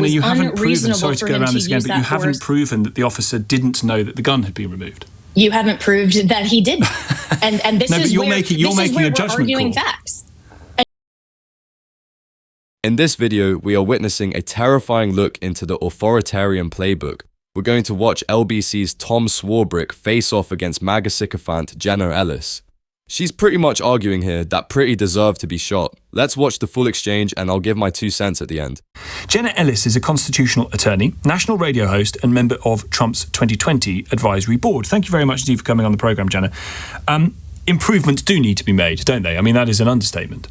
was unreasonable sorry to go around this again, but you haven't force. proven that the officer didn't know that the gun had been removed. You haven't proved that he didn't. And this No, but is you're where, making this is a where judgment we're arguing call. facts. In this video, we are witnessing a terrifying look into the authoritarian playbook. We're going to watch LBC's Tom Swarbrick face off against MAGA sycophant Jenna Ellis. She's pretty much arguing here that Pretti deserved to be shot. Let's watch the full exchange and I'll give my 2 cents at the end. Jenna Ellis is a constitutional attorney, national radio host and member of Trump's 2020 advisory board. Thank you very much indeed for coming on the programme, Jenna. Improvements do need to be made, don't they? I mean, that is an understatement.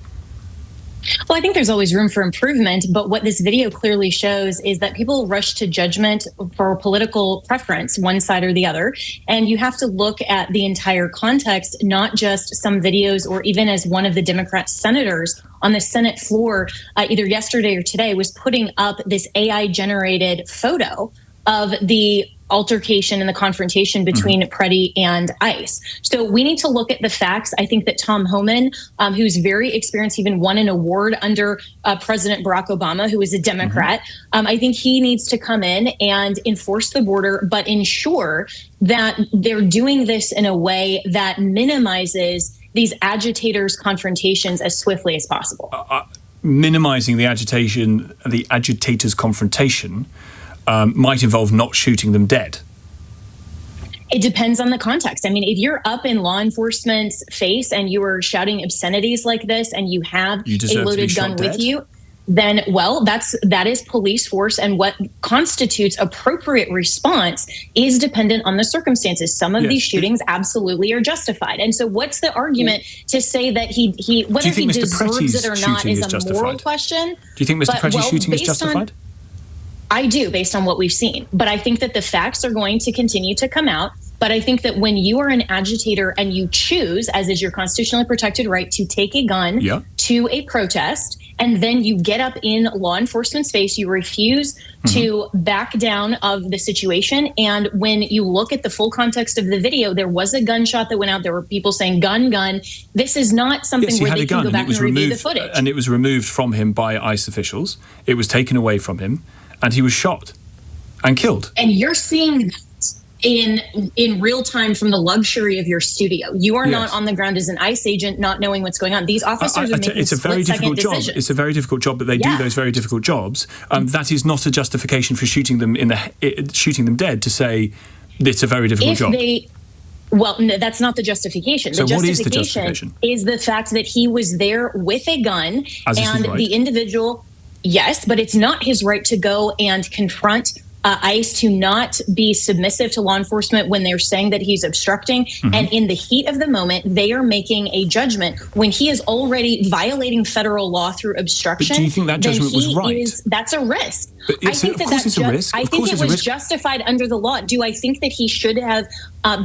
Well, I think there's always room for improvement, but what this video clearly shows is that people rush to judgment for political preference, one side or the other, and you have to look at the entire context, not just some videos, or even as one of the Democrat senators on the Senate floor either yesterday or today was putting up this AI-generated photo of the altercation and the confrontation between Pretti and ICE. So we need to look at the facts. I think that Tom Homan, who's very experienced, even won an award under President Barack Obama, who is a Democrat, I think he needs to come in and enforce the border, but ensure that they're doing this in a way that minimizes these agitators' confrontations as swiftly as possible. Minimizing the agitators' confrontation might involve not shooting them dead. It depends on the context. I mean, if you're up in law enforcement's face and you are shouting obscenities like this and you have a loaded gun with you, then, well, that is police force, and what constitutes appropriate response is dependent on the circumstances. Some of these shootings absolutely are justified. And so what's the argument to say that he whether he deserves it or not is a moral question? Do you think Mr. Pretti's shooting is justified? I do, based on what we've seen. But I think that the facts are going to continue to come out. But I think that when you are an agitator and you choose, as is your constitutionally protected right, to take a gun to a protest, and then you get up in law enforcement's face, you refuse to back down of the situation. And when you look at the full context of the video, there was a gunshot that went out. There were people saying gun, gun. This is not something where they can go back and review the footage. And it was removed from him by ICE officials. It was taken away from him. And he was shot and killed. And you're seeing that in real time from the luxury of your studio. You are not on the ground as an ICE agent, not knowing what's going on. These officers are making split-second decisions. It's a very difficult job, but they do those very difficult jobs. That is not a justification for shooting them dead to say it's a very difficult job. Well, no, that's not the justification. So what is the justification? Is the fact that he was there with a gun and the individual. Yes, but it's not his right to go and confront ICE, to not be submissive to law enforcement when they're saying that he's obstructing. And in the heat of the moment, they are making a judgment when he is already violating federal law through obstruction. But do you think that judgment was right? That's a risk. I think it was justified under the law. Do I think that he should have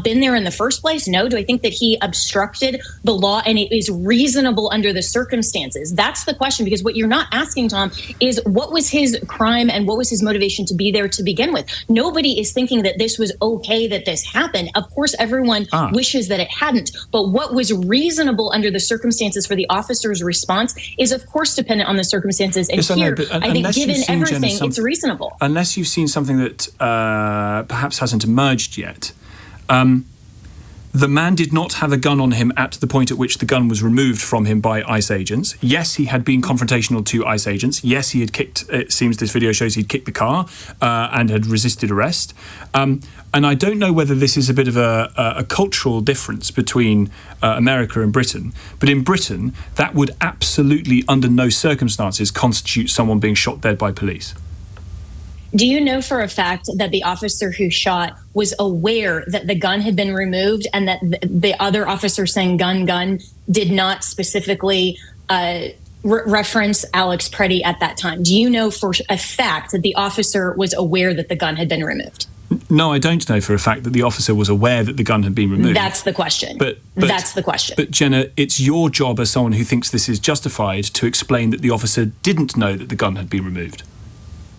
been there in the first place? No. Do I think that he obstructed the law and it is reasonable under the circumstances? That's the question, because what you're not asking, Tom, is what was his crime and what was his motivation to be there to begin with? Nobody is thinking that this was okay that this happened. Of course, everyone wishes that it hadn't. But what was reasonable under the circumstances for the officer's response is, of course, dependent on the circumstances. And I think given everything, it's reasonable. Unless you've seen something that perhaps hasn't emerged yet. The man did not have a gun on him at the point at which the gun was removed from him by ICE agents. Yes, he had been confrontational to ICE agents. Yes, he had kicked, it seems this video shows he'd kicked the car and had resisted arrest. And I don't know whether this is a bit of a cultural difference between America and Britain, but in Britain, that would absolutely, under no circumstances, constitute someone being shot dead by police. Do you know for a fact that the officer who shot was aware that the gun had been removed and that the other officer saying gun, gun did not specifically reference Alex Pretti at that time? Do you know for a fact that the officer was aware that the gun had been removed? No, I don't know for a fact that the officer was aware that the gun had been removed. That's the question. But that's the question. But Jenna, it's your job as someone who thinks this is justified to explain that the officer didn't know that the gun had been removed.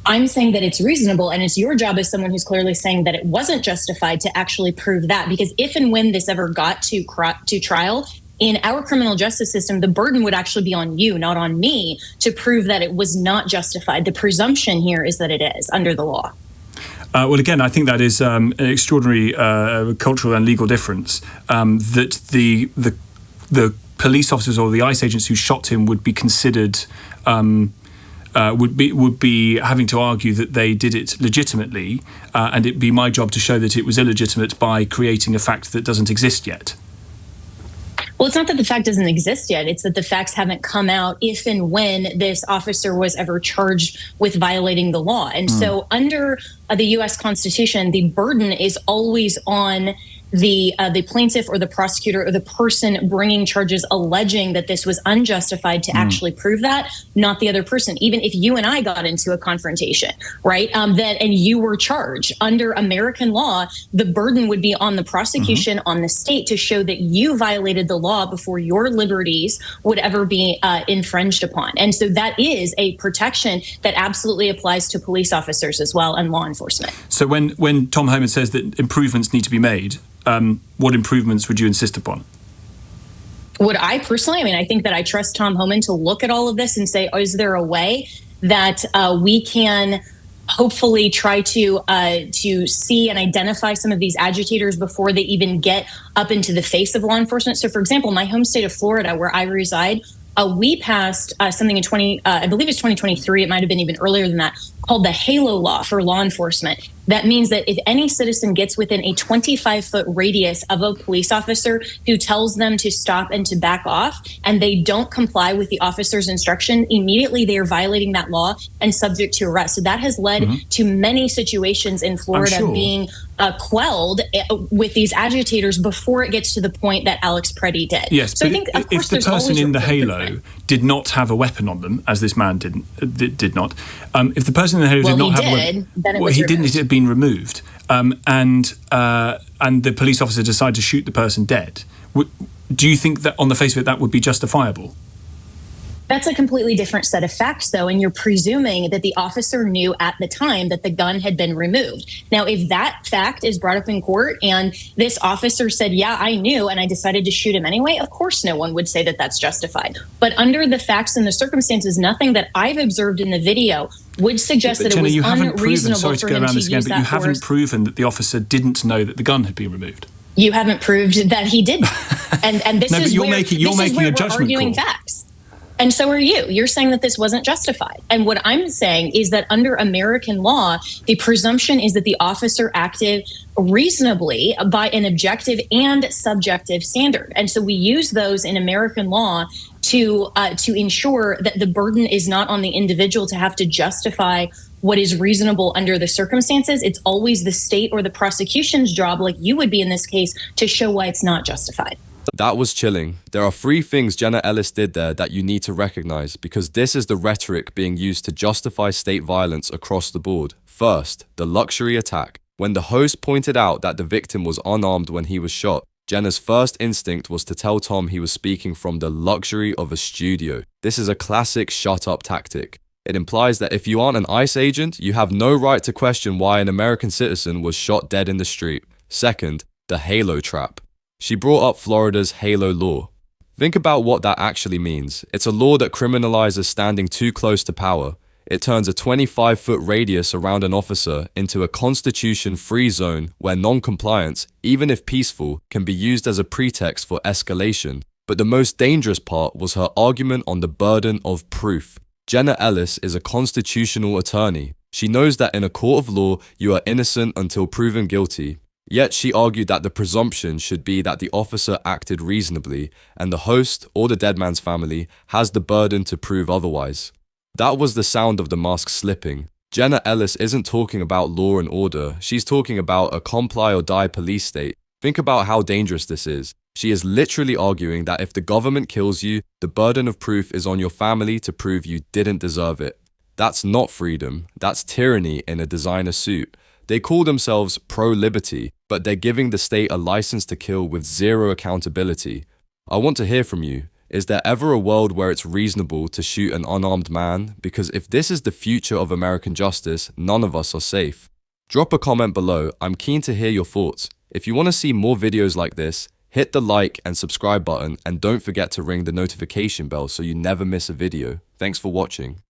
I'm saying that it's reasonable, and it's your job as someone who's clearly saying that it wasn't justified to actually prove that, because if and when this ever got to trial, In our criminal justice system, the burden would actually be on you, not on me, to prove that it was not justified. The presumption here is that it is under the law. Well, again, I think that is an extraordinary cultural and legal difference, that the police officers or the ICE agents who shot him would be considered would be having to argue that they did it legitimately, and it'd be my job to show that it was illegitimate by creating a fact that doesn't exist yet. Well, it's not that the fact doesn't exist yet. It's that the facts haven't come out if and when this officer was ever charged with violating the law. And so under the U.S. Constitution, the burden is always on the plaintiff or the prosecutor or the person bringing charges alleging that this was unjustified to actually prove that, not the other person. Even if you and I got into a confrontation, right, and you were charged under American law, the burden would be on the prosecution, on the state, to show that you violated the law before your liberties would ever be infringed upon. And so that is a protection that absolutely applies to police officers as well and law enforcement. So when Tom Homan says that improvements need to be made, what improvements would you insist upon? Would I personally? I mean, I think that I trust Tom Homan to look at all of this and say, is there a way that we can hopefully try to see and identify some of these agitators before they even get up into the face of law enforcement? So, for example, my home state of Florida, where I reside, we passed something in I believe it's 2023. It might have been even earlier than that, called the HALO law for law enforcement. That means that if any citizen gets within a 25-foot radius of a police officer who tells them to stop and to back off, and they don't comply with the officer's instruction, immediately they are violating that law and subject to arrest. So that has led to many situations in Florida being quelled with these agitators before it gets to the point that Alex Pretti did. Yes, so but I think, of course, if the person in the HALO did not have a weapon on them, as this man did not, if the person in the HALO did not have a weapon, then it had been removed, and the police officer decided to shoot the person dead, do you think that on the face of it that would be justifiable? That's a completely different set of facts, though, and you're presuming that the officer knew at the time that the gun had been removed. Now, if that fact is brought up in court and this officer said, yeah, I knew, and I decided to shoot him anyway, of course no one would say that that's justified. But under the facts and the circumstances, nothing that I've observed in the video would suggest that Jenna, it was unreasonable for him to use that force. But you haven't proven that the officer didn't know that the gun had been removed. You haven't proved that he didn't. And this is where we're arguing facts. And so are you. You're saying that this wasn't justified. And what I'm saying is that under American law, the presumption is that the officer acted reasonably by an objective and subjective standard. And so we use those in American law to ensure that the burden is not on the individual to have to justify what is reasonable under the circumstances. It's always the state or the prosecution's job, like you would be in this case, to show why it's not justified. That was chilling. There are 3 things Jenna Ellis did there that you need to recognize, because this is the rhetoric being used to justify state violence across the board. First, the luxury attack. When the host pointed out that the victim was unarmed when he was shot, Jenna's first instinct was to tell Tom he was speaking from the luxury of a studio. This is a classic shut up tactic. It implies that if you aren't an ICE agent, you have no right to question why an American citizen was shot dead in the street. Second, the HALO trap. She brought up Florida's HALO law. Think about what that actually means. It's a law that criminalizes standing too close to power. It turns a 25-foot radius around an officer into a constitution-free zone where non-compliance, even if peaceful, can be used as a pretext for escalation. But the most dangerous part was her argument on the burden of proof. Jenna Ellis is a constitutional attorney. She knows that in a court of law, you are innocent until proven guilty. Yet she argued that the presumption should be that the officer acted reasonably, and the host, or the dead man's family, has the burden to prove otherwise. That was the sound of the mask slipping. Jenna Ellis isn't talking about law and order, she's talking about a comply or die police state. Think about how dangerous this is. She is literally arguing that if the government kills you, the burden of proof is on your family to prove you didn't deserve it. That's not freedom, that's tyranny in a designer suit. They call themselves pro-liberty, but they're giving the state a license to kill with zero accountability. I want to hear from you. Is there ever a world where it's reasonable to shoot an unarmed man? Because if this is the future of American justice, none of us are safe. Drop a comment below. I'm keen to hear your thoughts. If you want to see more videos like this, Hit the like and subscribe button, and don't forget to ring the notification bell so you never miss a video. Thanks for watching.